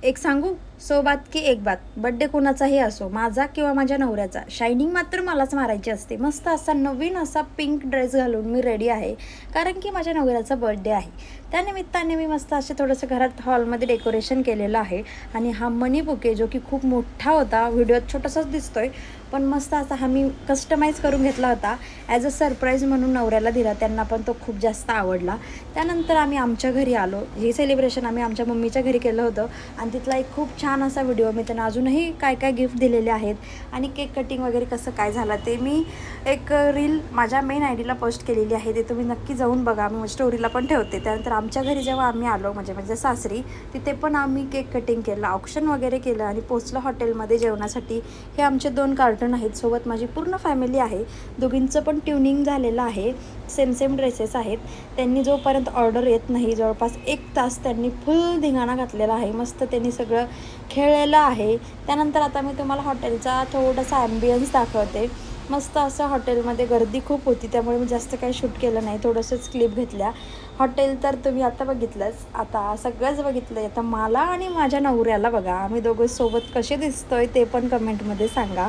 एक सांगू, सो बात की एक बात, बड्डे कोणाचाही असो, माझा किंवा माझ्या नवऱ्याचा, शायनिंग मात्र मलाच मारायची असते. मस्त असा नवीन असा पिंक ड्रेस घालून मी रेडी आहे, कारण की माझ्या नवऱ्याचा बर्थडे आहे. त्यानिमित्ताने मी मस्त असे थोडंसं घरात हॉलमध्ये डेकोरेशन केलेलं आहे. आणि हा मनी बुके जो की खूप मोठा होता, व्हिडिओत छोटासाच दिसतोय, पण मस्त असा हा मी कस्टमाइज करून घेतला होता. ॲज अ सरप्राईज म्हणून नवऱ्याला दिला, त्यांना पण तो खूप जास्त आवडला. त्यानंतर आम्ही आमच्या घरी आलो. हे सेलिब्रेशन आम्ही आमच्या मम्मीच्या घरी केलं होतं आणि तिथला एक खूप छान असा व्हिडिओ मी त्यांना अजूनही काय काय गिफ्ट दिलेले आहेत आणि केक कटिंग वगैरे कसं काय झालं ते मी एक रील माझ्या मेन आय डीला पोस्ट केलेली आहे. ते तुम्ही नक्की जाऊन बघा, मी स्टोरीला पण ठेवते. त्यानंतर आमच्या घरी जेव्हा आम्ही आलो, म्हणजे माझ्या सासरी, तिथे पण आम्ही केक कटिंग केलं, ऑप्शन वगैरे केलं आणि पोचलं हॉटेलमध्ये जेवणासाठी. हे आमचे 2 कार्टून आहेत, सोबत माझी पूर्ण फॅमिली आहे. दोघींचं पण ट्युनिंग झालेलं आहे, सेम ड्रेसेस आहेत. त्यांनी जोपर्यंत ऑर्डर येत नाही, जवळपास 1 तास त्यांनी फुल धिंगाणा घातलेला आहे. मस्त त्यांनी सगळं खेळलेलं आहे. त्यानंतर आता मी तुम्हाला हॉटेलचा थोडासा ॲम्बियन्स दाखवते. मस्त असं हॉटेलमध्ये गर्दी खूप होती, त्यामुळे मी जास्त काही शूट केलं नाही, थोडंसंच क्लिप घेतल्या. हॉटेल तर तुम्ही आता बघितलंच, आता सगळंच बघितलं आहे. आता मला आणि माझ्या नवऱ्याला बघा, आम्ही दोघं सोबत कसे दिसतोय ते पण कमेंटमध्ये सांगा.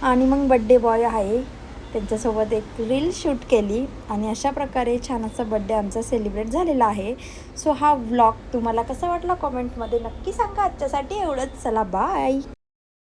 आणि मग बड्डे बॉय आहे, त्यांच्यासोबत एक रील शूट केली आणि अशा प्रकारे छान असा बड्डे आमचा सेलिब्रेट झालेला आहे. सो हा व्लॉग तुम्हाला कसा वाटला कमेंटमध्ये नक्की सांगा. आजच्यासाठी एवढंच, चला बाय.